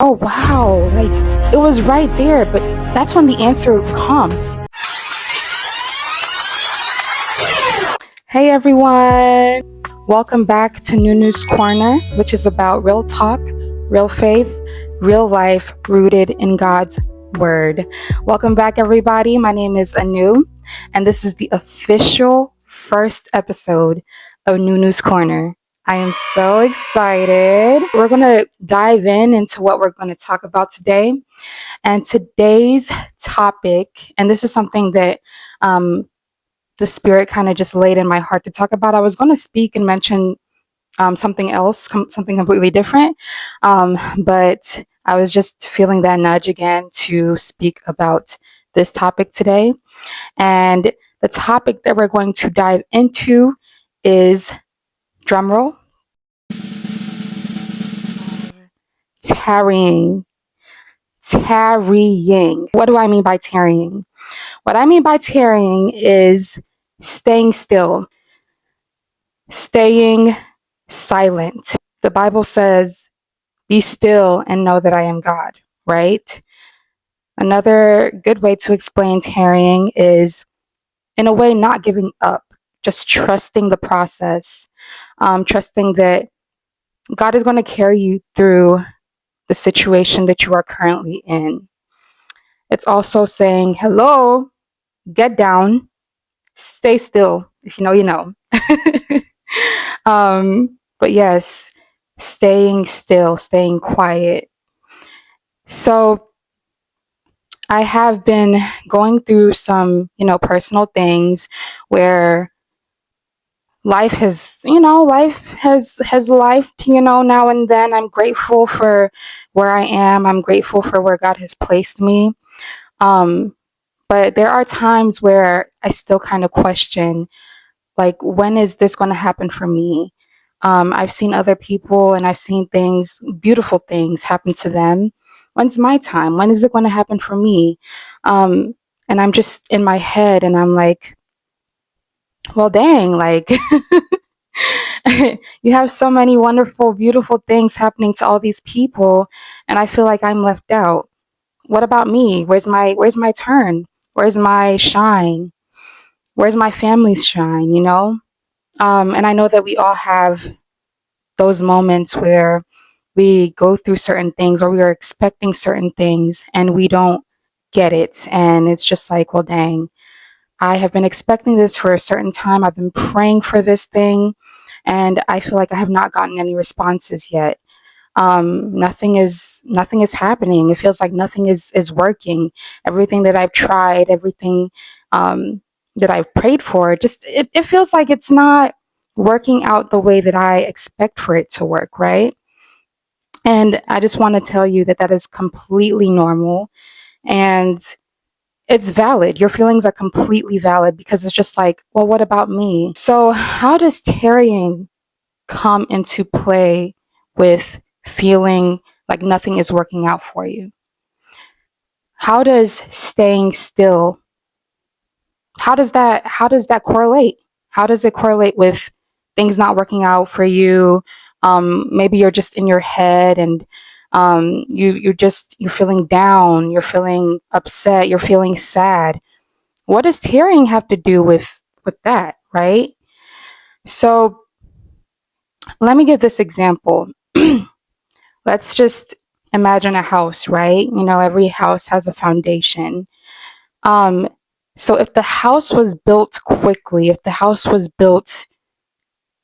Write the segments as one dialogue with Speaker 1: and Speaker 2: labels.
Speaker 1: Oh, wow. Like, it was right there, but that's when the answer comes. Hey, everyone. Welcome back to Nunu's Corner, which is about real talk, real faith, real life rooted in God's Word. Welcome back, everybody. My name is Anu, and this is the official first episode of Nunu's Corner. I am so excited. We're going to dive into what we're going to talk about today. And today's topic, and this is something that the Spirit kind of just laid in my heart to talk about. I was going to speak and mention something else, something completely different, but I was just feeling that nudge again to speak about this topic today. And the topic that we're going to dive into is, drumroll, tarrying. Tarrying. What do I mean by tarrying? What I mean by tarrying is staying still, staying silent. The Bible says, be still and know that I am God, right? Another good way to explain tarrying is, in a way, not giving up, just trusting the process, trusting that God is going to carry you through the situation that you are currently in. It's also saying, hello, get down, stay still. If you know, you know. But yes, staying still, staying quiet. So I have been going through some, personal things where life has life, now and then. I'm grateful for where I am. I'm grateful for where God has placed me. But there are times where I still kind of question, like, when is this going to happen for me? I've seen other people and I've seen things, beautiful things happen to them. When's my time? When is it going to happen for me? And I'm just in my head and I'm like, well, dang, like, you have so many wonderful, beautiful things happening to all these people, and I feel like I'm left out. What about me? Where's my turn? Where's my shine? Where's my family's shine, And I know that we all have those moments where we go through certain things or we are expecting certain things and we don't get it. And it's just like, well, dang, I have been expecting this for a certain time. I've been praying for this thing and I feel like I have not gotten any responses yet. Nothing is happening. It feels like nothing is working. Everything that I've tried, everything that I've prayed for, it feels like it's not working out the way that I expect for it to work, right? And I just want to tell you that that is completely normal and it's valid. Your feelings are completely valid because it's just like, well, what about me? So, how does tarrying come into play with feeling like nothing is working out for you? How does staying still, how does that correlate? How does it correlate with things not working out for you? Maybe you're just in your head and you're feeling down, you're feeling upset, you're feeling sad. What does tearing have to do with that, right? So let me give this example. Let's just imagine a house, right? Every house has a foundation. Um, so if the house was built quickly, if the house was built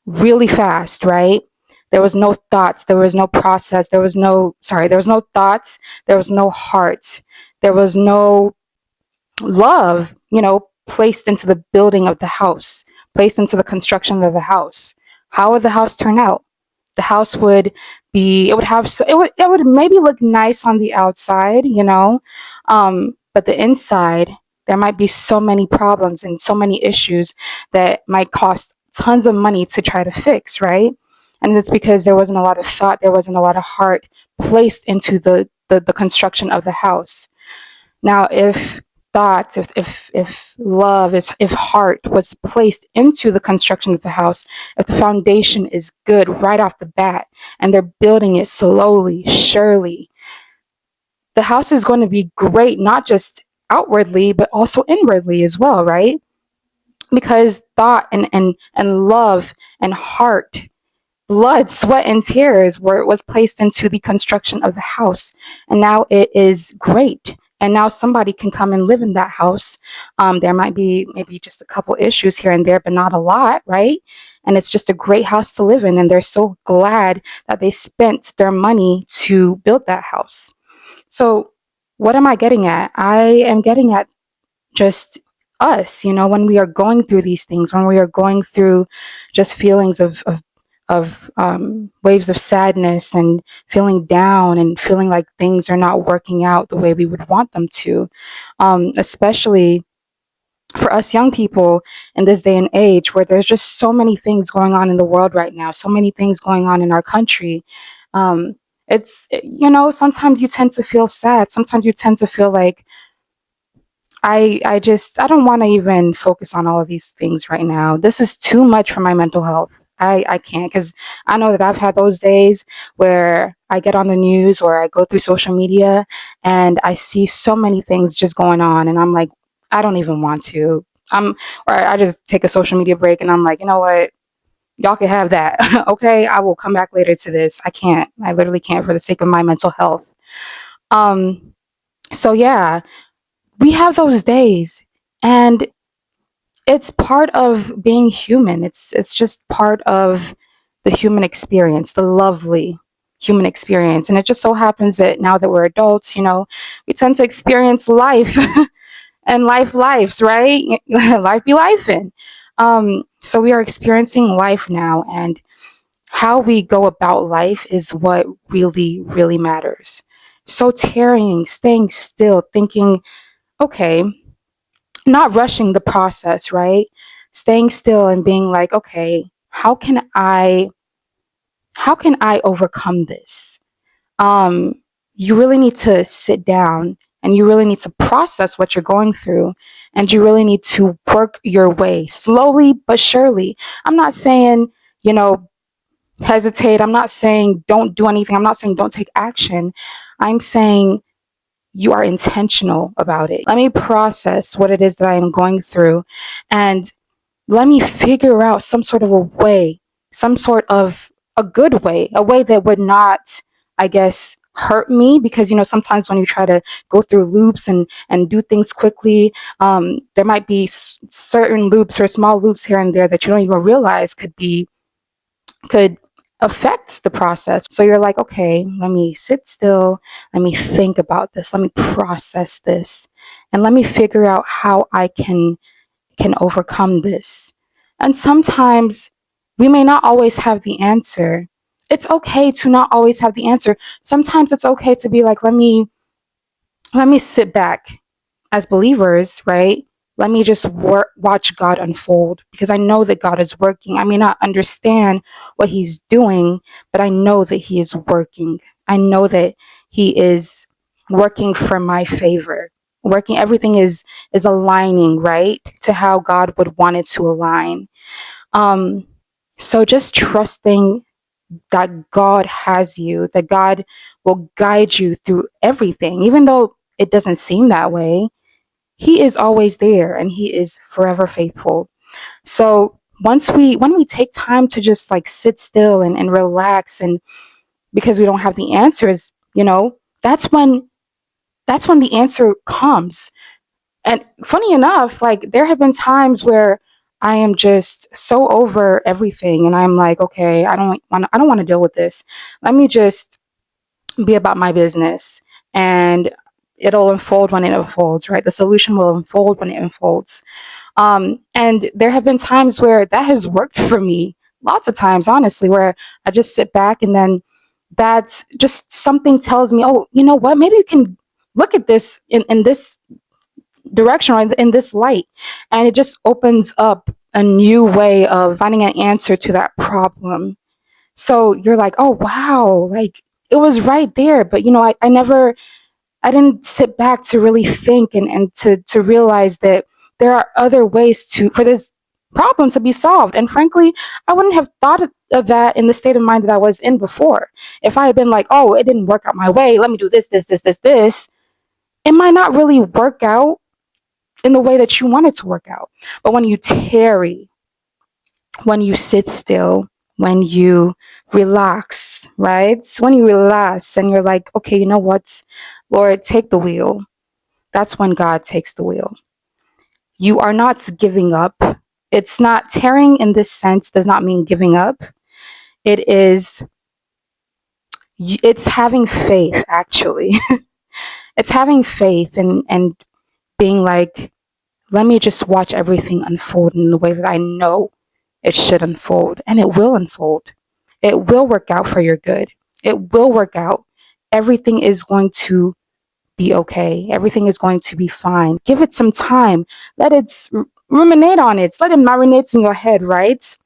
Speaker 1: really fast, right? There was no thoughts, there was no process, there was no thoughts, there was no heart, there was no love, placed into the building of the house, placed into the construction of the house. How would the house turn out? The house would be, it would maybe look nice on the outside, but the inside, there might be so many problems and so many issues that might cost tons of money to try to fix, right? And it's because there wasn't a lot of thought, there wasn't a lot of heart placed into the construction of the house. Now, if thoughts, if love, if heart was placed into the construction of the house, if the foundation is good right off the bat, and they're building it slowly, surely, the house is going to be great, not just outwardly, but also inwardly as well, right? Because thought and love and heart, blood, sweat, and tears were was placed into the construction of the house, and now it is great. And now somebody can come and live in that house. There might be maybe just a couple issues here and there, but not a lot, right? And it's just a great house to live in, and they're so glad that they spent their money to build that house. So, what am I getting at? I am getting at just us, when we are going through these things, when we are going through just feelings of waves of sadness and feeling down and feeling like things are not working out the way we would want them to, especially for us young people in this day and age where there's just so many things going on in the world right now, so many things going on in our country. It's, sometimes you tend to feel sad. Sometimes you tend to feel like, I don't want to even focus on all of these things right now. This is too much for my mental health. I can't, because I know that I've had those days where I get on the news or I go through social media and I see so many things just going on, and I'm like, I don't even want to. Or I just take a social media break and I'm like, you know what? Y'all can have that. Okay, I will come back later to this. I can't. I literally can't for the sake of my mental health. Um, so yeah, we have those days, and it's part of being human. It's just part of the human experience, the lovely human experience. And it just so happens that now that we're adults, we tend to experience life and lives, right? Life be lifing. So we are experiencing life now, and how we go about life is what really, really matters. So tarrying, staying still, thinking, okay, not rushing the process, right? Staying still and being like, okay, how can I overcome this? Um, you really need to sit down and you really need to process what you're going through, and you really need to work your way slowly but surely. I'm not saying, you know, hesitate. I'm not saying don't do anything. I'm not saying don't take action. I'm saying you are intentional about it. Let me process what it is that I am going through, and let me figure out some sort of a way, some sort of a good way, a way that would not, I guess, hurt me. Because, sometimes when you try to go through loops and do things quickly, there might be certain loops or small loops here and there that you don't even realize could affect the process. So you're like, okay, let me sit still, let me think about this, let me process this, and let me figure out how I can overcome this. And sometimes we may not always have the answer. It's okay to not always have the answer. Sometimes it's okay to be like, let me sit back. As believers, right? Let me just watch God unfold, because I know that God is working. I may not understand what He's doing, but I know that He is working. I know that He is working for my favor. Working, everything is aligning, right, to how God would want it to align. Um, so just trusting that God has you, that God will guide you through everything, even though it doesn't seem that way. He is always there, and He is forever faithful. So when we take time to just like sit still and relax, and because we don't have the answers, that's when the answer comes. And funny enough, like there have been times where I am just so over everything, and I'm like, okay, I don't want to deal with this. Let me just be about my business, and it'll unfold when it unfolds, right? The solution will unfold when it unfolds. And there have been times where that has worked for me. Lots of times, honestly, where I just sit back, and then that's just something tells me, oh, you know what? Maybe you can look at this in this direction, or in this light. And it just opens up a new way of finding an answer to that problem. So you're like, oh, wow, like it was right there. But, I didn't sit back to really think, and to realize that there are other ways for this problem to be solved. And frankly, I wouldn't have thought of that in the state of mind that I was in before. If I had been like, oh, it didn't work out my way, let me do this, it might not really work out in the way that you want it to work out. But when you tarry, when you sit still, when you relax, right? When you relax and you're like, okay, you know what, Lord, take the wheel. That's when God takes the wheel. You are not giving up. It's not tearing in this sense, does not mean giving up. It is, it's having faith, actually. It's having faith and being like, let me just watch everything unfold in the way that I know it should unfold. And it will unfold. It will work out for your good. It will work out. Everything is going to be okay. Everything is going to be fine. Give it some time. Let it ruminate on it. Let it marinate in your head, right?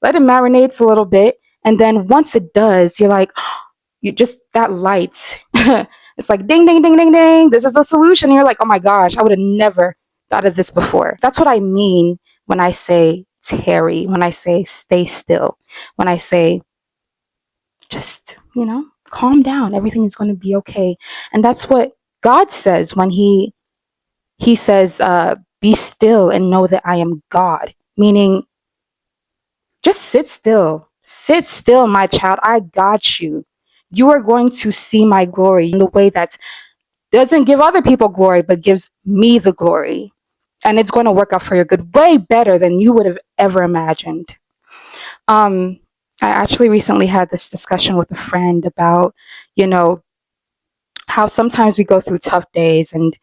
Speaker 1: Let it marinate a little bit. And then once it does, you're like, you just, that light. It's like ding, ding, ding, ding, ding. This is the solution. And you're like, oh my gosh, I would have never thought of this before. That's what I mean when I say tarry, when I say stay still, when I say just, calm down. Everything is going to be okay. And that's what God says when he says, be still and know that I am God. Meaning, just sit still. Sit still, my child. I got you. You are going to see my glory in the way that doesn't give other people glory, but gives me the glory. And it's going to work out for your good, way better than you would have ever imagined. Um, I actually recently had this discussion with a friend about, you know, how sometimes we go through tough days and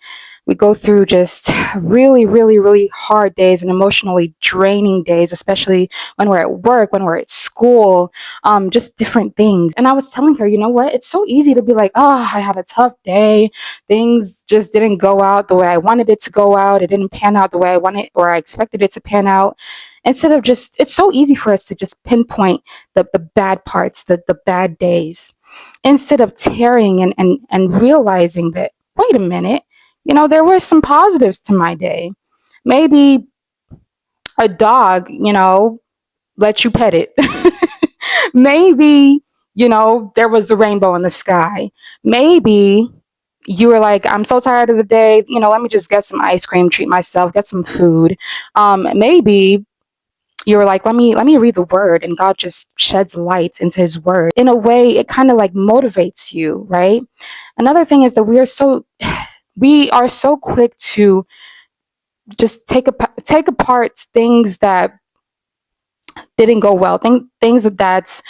Speaker 1: we go through just really, really, really hard days and emotionally draining days, especially when we're at work, when we're at school, just different things. And I was telling her, you know what? It's so easy to be like, oh, I had a tough day. Things just didn't go out the way I wanted it to go out. It didn't pan out the way I wanted or I expected it to pan out. Instead of just, it's so easy for us to just pinpoint the bad parts, the bad days, instead of tearing and realizing that, wait a minute, there were some positives to my day. Maybe a dog, let you pet it. Maybe, there was the rainbow in the sky. Maybe you were like, I'm so tired of the day, let me just get some ice cream, treat myself, get some food. Maybe you were like, let me read the word, and God just sheds light into his word. In a way, it kind of like motivates you, right? Another thing is that we are so quick to just take apart things that didn't go well, things that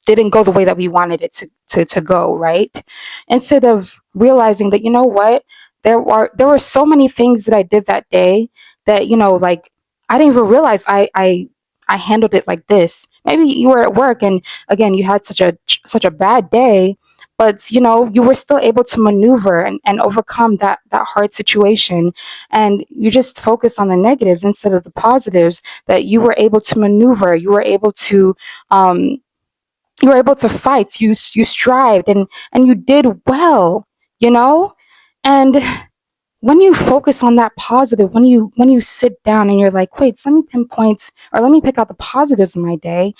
Speaker 1: didn't go the way that we wanted it to go, right? Instead of realizing that, you know what, there were so many things that I did that day that, like, I didn't even realize I handled it like this. Maybe you were at work and again you had such a bad day, but you were still able to maneuver and overcome that hard situation, and you just focus on the negatives instead of the positives, that you were able to maneuver, um you were able to fight, you strived, and you did well, you know and when you focus on that positive, when you sit down and you're like, wait, let me pinpoint or let me pick out the positives in my day,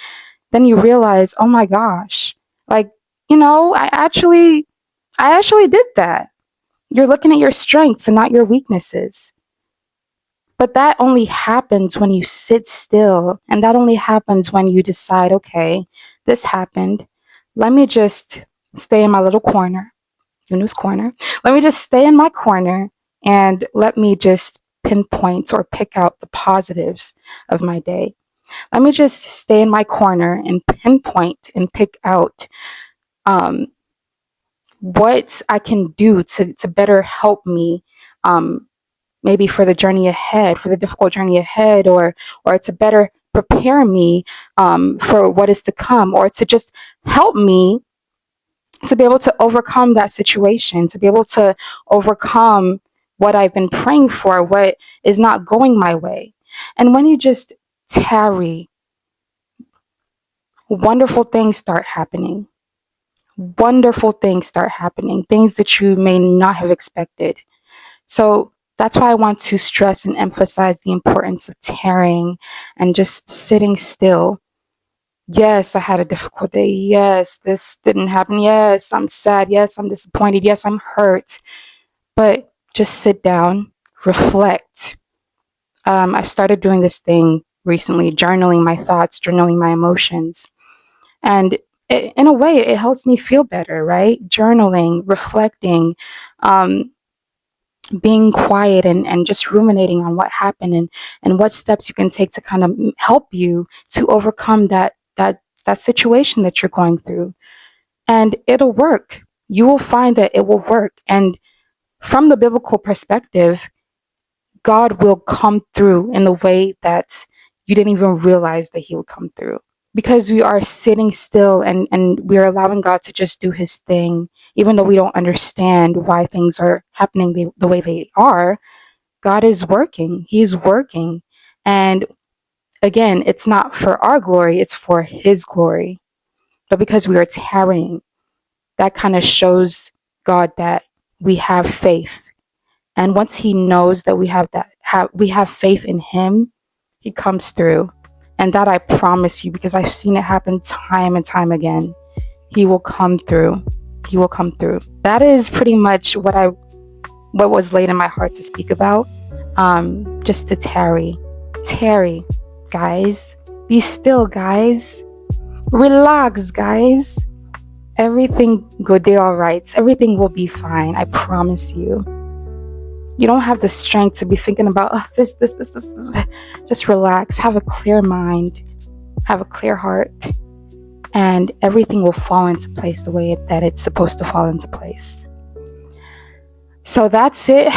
Speaker 1: then you realize, oh my gosh, like, I actually did that. You're looking at your strengths and not your weaknesses. But that only happens when you sit still. And that only happens when you decide, okay, this happened. Let me just stay in my little corner, Yunu's corner. Let me just stay in my corner and let me just pinpoint or pick out the positives of my day. Let me just stay in my corner and pinpoint and pick out um, what I can do to better help me, um, maybe for the journey ahead, for the difficult journey ahead, or to better prepare me for what is to come, or to just help me to be able to overcome that situation, to be able to overcome what I've been praying for, what is not going my way. And when you just tarry, wonderful things start happening. Wonderful things start happening, things that you may not have expected. So That's why I want to stress and emphasize the importance of tarrying and just sitting still. Yes, I had a difficult day. Yes, this didn't happen. Yes, I'm sad. Yes, I'm disappointed. Yes, I'm hurt. But just sit down, reflect. I've started doing this thing recently, journaling my thoughts, journaling my emotions. And in a way, it helps me feel better, right? Journaling, reflecting, um, being quiet and just ruminating on what happened and what steps you can take to kind of help you to overcome that situation that you're going through. And it'll work. You will find that it will work. And from the biblical perspective, God will come through in the way that you didn't even realize that he would come through. Because we are sitting still and we're allowing God to just do his thing, even though we don't understand why things are happening the way they are. God is working. He's working. And again, it's not for our glory, it's for his glory. But because we are tarrying, that kind of shows God that we have faith. And once he knows that we have faith in him, he comes through. And that I promise you, because I've seen it happen time and time again. He will come through. He will come through. That is pretty much what was laid in my heart to speak about. Just to tarry. Tarry, guys. Be still, guys. Relax, guys. Everything go be all right. Everything will be fine. I promise you. You don't have the strength to be thinking about this. Just relax. Have a clear mind. Have a clear heart. And everything will fall into place the way that it's supposed to fall into place. So that's it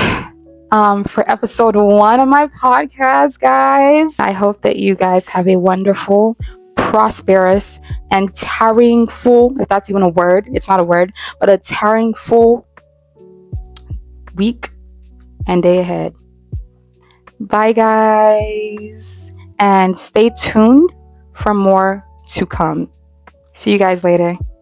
Speaker 1: for episode 1 of my podcast, guys. I hope that you guys have a wonderful, prosperous, and tarrying full, if that's even a word, it's not a word, but a tarrying full week and day ahead. Bye, guys. And stay tuned for more to come. See you guys later.